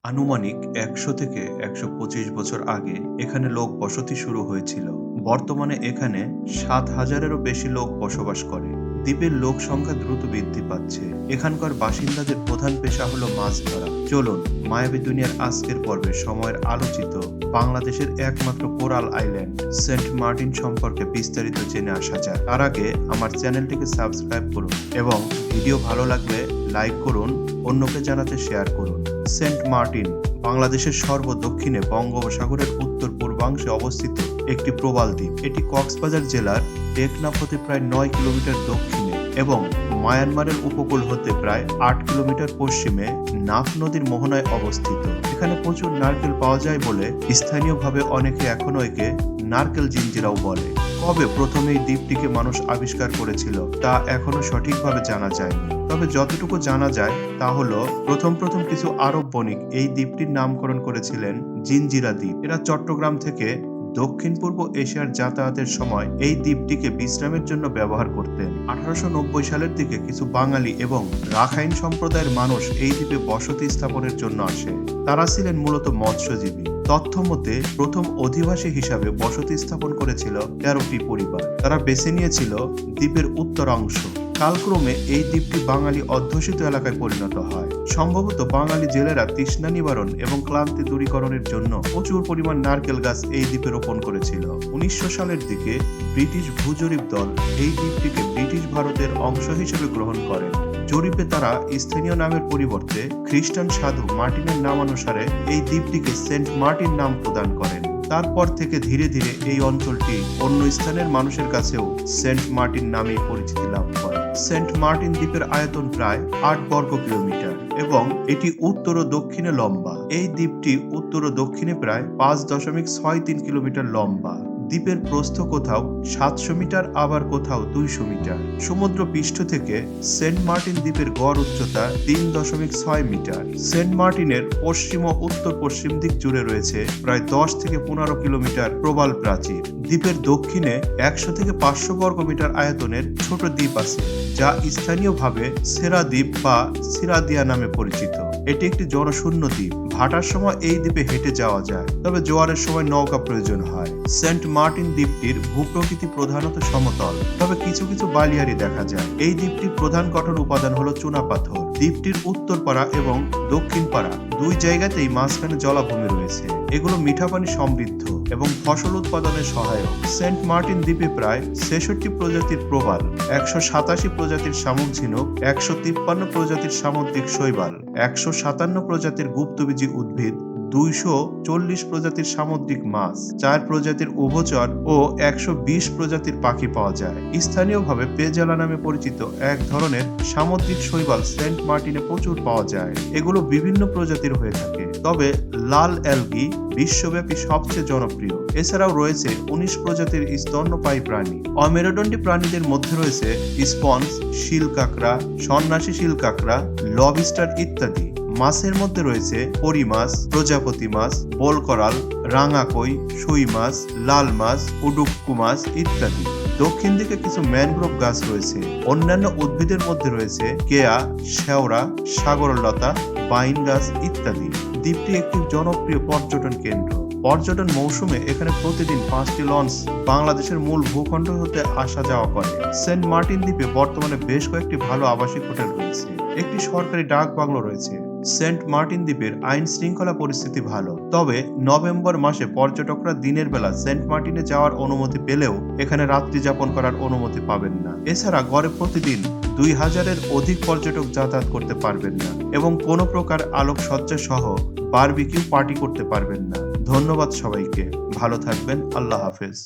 আনুমানিক ১০০ থেকে ১২৫ বছর আগে এখানে লোক বসতি শুরু হয়েছিল। বর্তমানে এখানে ৭,০০০-এরও বেশি লোক বসবাস করে। দ্বীপের লোক সংখ্যা দ্রুত বৃদ্ধি পাচ্ছে। এখানকার বাসিন্দাদের প্রধান পেশা হলো মাছ ধরা। চলুন মায়াবী দুনিয়ার আজকের পর্বে সময়ের আলোচিত বাংলাদেশের একমাত্র কোরাল আইল্যান্ড সেন্ট মার্টিন সম্পর্কে বিস্তারিত জেনে আসা যাক। তার আগে আমার চ্যানেলটিকে সাবস্ক্রাইব করুন এবং ভিডিও ভালো লাগলে লাইক করুন, অন্যকে জানাতে শেয়ার করুন। সেন্ট মার্টিন বাংলাদেশের সর্বদক্ষিণে বঙ্গোপসাগরের উত্তর পূর্বাংশে অবস্থিত একটি প্রবাল দ্বীপ। এটি কক্সবাজার জেলার টেকনাফ হতে প্রায় ৯ কিলোমিটার দক্ষিণে এবং মায়ানমারের উপকূল হতে প্রায় ৮ কিলোমিটার পশ্চিমে নাফ নদীর মোহনায় অবস্থিত। এখানে প্রচুর নারকেল পাওয়া যায় বলে স্থানীয়ভাবে অনেকে এখনো একে নারকেল জিঞ্জিরাও বলে। কবে প্রথম এই দ্বীপটিকে মানুষ আবিষ্কার করেছিল তা এখনো সঠিকভাবে জানা যায়নি। তবে যতটুকু জানা যায় তা হলো প্রথম কিছু আরব বণিক এই দ্বীপটির নামকরণ করেছিলেন জিঞ্জিরা দ্বীপ। এরা চট্টগ্রাম থেকে দক্ষিণ পূর্ব এশিয়ার যাতায়াতের সময় এই দ্বীপটিকে বিশ্রামের জন্য ব্যবহার করতেন। 1890 সালের দিকে কিছু বাঙালি এবং রাখাইন সম্প্রদায়ের মানুষ এই দ্বীপে বসতি স্থাপনের জন্য আসে। তারা ছিলেন মূলত মৎস্যজীবী। তথ্য মতে প্রথম অধিবাসী হিসাবে বসতি স্থাপন করেছিল 13টি পরিবার। তারা বেছে নিয়েছিল দ্বীপের উত্তরাংশ। কালক্রমে এই দ্বীপটি বাঙালি অধ্যুষিত এলাকায় পরিণত হয়। সম্ভবত বাঙালি জেলেরা তৃষ্ণা নিবারণ এবং ক্লান্তি দূরীকরণের জন্য প্রচুর পরিমাণ নারকেল গাছ এই দ্বীপে রোপণ করেছিল। 1900 সালের দিকে ব্রিটিশ ভূজরিপ দল এই দ্বীপটিকে ব্রিটিশ ভারতের অংশ হিসেবে গ্রহণ করেন। জরিপে তারা স্থানীয় নামের পরিবর্তে খ্রিস্টান সাধু মার্টিনের নামানুসারে এই দ্বীপটিকে সেন্ট মার্টিন নাম প্রদান করেন। তারপর থেকে ধীরে ধীরে এই অঞ্চলটি অন্য স্থানের মানুষের কাছেও সেন্ট মার্টিন নামেই পরিচিতি লাভ করে। সেন্ট মার্টিন দ্বীপের আয়তন প্রায় ৮ বর্গ কিলোমিটার এবং এটি উত্তর ও দক্ষিণে লম্বা। এই দ্বীপটি উত্তর ও দক্ষিণে প্রায় ৫.63 কিলোমিটার লম্বা। দ্বীপের প্রস্থ কোথাও ৭০০ মিটার আবার কোথাও ২০০ মিটার। সমুদ্র পৃষ্ঠ থেকে সেন্ট মার্টিন দ্বীপের গড় উচ্চতা ৩.৬ মিটার। সেন্ট মার্টিনের পশ্চিম ও উত্তর পশ্চিম দিক জুড়ে রয়েছে প্রায় ১০ থেকে ১৫ কিলোমিটার প্রবাল প্রাচীর। দ্বীপের দক্ষিণে ১০০ থেকে ৫০০ বর্গ মিটার আয়তনের ছোট দ্বীপ আছে যা স্থানীয়ভাবে সেরা দ্বীপ বা সিরাদিয়া নামে পরিচিত। এটি একটি জনশূন্য দ্বীপ। ভাটার সময় এই দ্বীপে হেঁটে যাওয়া যায়, তবে জোয়ারের সময় নৌকা প্রয়োজন হয়। সেন্ট মার্টিন দ্বীপটির ভূপ্রকৃতি প্রধানত সমতল, তবে কিছু কিছু বালিয়াড়ি দেখা যায়। এই দ্বীপটির প্রধান গঠন উপাদান হলো চুনাপাথর। দ্বীপটির উত্তর পাড়া এবং দক্ষিণ পাড়া দুই জায়গাতেই মাঝখানে জলাভূমি রয়েছে। এগুলো মিঠা পানি সমৃদ্ধ এবং ফসল উৎপাদনে সহায়ক। সেন্ট মার্টিন দ্বীপে প্রায় ৬৬ প্রজাতির প্রবাল, ১৮৭ প্রজাতির শামুক ঝিনুক, ১৫৩ প্রজাতির সামুদ্রিক শৈবাল, ১৫৭ প্রজাতির গুপ্তবীজী উদ্ভিদ, ২৪০ প্রজাতির সামুদ্রিক মাছ, ৪ প্রজাতির উভচর ও ১২০ প্রজাতির পাখি পাওয়া যায়। স্থানীয়ভাবে পেজালা নামে পরিচিত এক ধরনের সামুদ্রিক শৈবাল সেন্ট মার্টিনে প্রচুর পাওয়া যায়। এগুলো বিভিন্ন প্রজাতির হয়ে থাকে, তবে লাল অ্যালগি বিশ্বব্যাপী সবচেয়ে জনপ্রিয়। এছাড়াও রয়েছে ১৯ প্রজাতির স্তন্যপায়ী প্রাণী। অমেরুদণ্ডী প্রাণীদের মধ্যে রয়েছে স্পঞ্জ, শিল কাঁকড়া, সন্ন্যাসী শিল কাঁকড়া, লবস্টার ইত্যাদি। মাছের মধ্যে রয়েছে পরি মাছ, প্রজাপতি মাছ, বোলকরাল, রাঙাকই, সুই মাছ, লাল মাছ, উডুক্কু মাছ ইত্যাদি। দক্ষিণ দিকে কিছু ম্যানগ্রোভ গাছ রয়েছে। অন্যান্য উদ্ভিদের মধ্যে রয়েছে কেয়া, শেওড়া, সাগরলতা, বাইন গাছ ইত্যাদি। দ্বীপটি একটি জনপ্রিয় পর্যটন কেন্দ্র। পর্যটন মৌসুমে এখানে প্রতিদিন ৫টি লঞ্চ বাংলাদেশের মূল ভূখণ্ড হতে আসা যাওয়া করে। সেন্ট মার্টিন দ্বীপে বর্তমানে বেশ কয়েকটি ভালো আবাসিক হোটেল রয়েছে। একটি সরকারি ডাক বাংলো রয়েছে। সেন্ট মার্টিন দ্বীপের আইন শৃঙ্খলা পরিস্থিতি ভালো, তবে নভেম্বর মাসে পর্যটকরা দিনের বেলা সেন্ট মার্টিনে যাওয়ার অনুমতি পেলেও এখানে রাত্রি যাপন করার অনুমতি পাবেন না। এছাড়া গড়ে প্রতিদিন ২০০০-এর অধিক পর্যটক যাতায়াত করতে পারবেন না এবং কোনো প্রকার আলোকসজ্জা সহ বারবিকিউ পার্টি করতে পারবেন না। ধন্যবাদ সবাইকে, ভালো থাকবেন, আল্লাহ হাফেজ।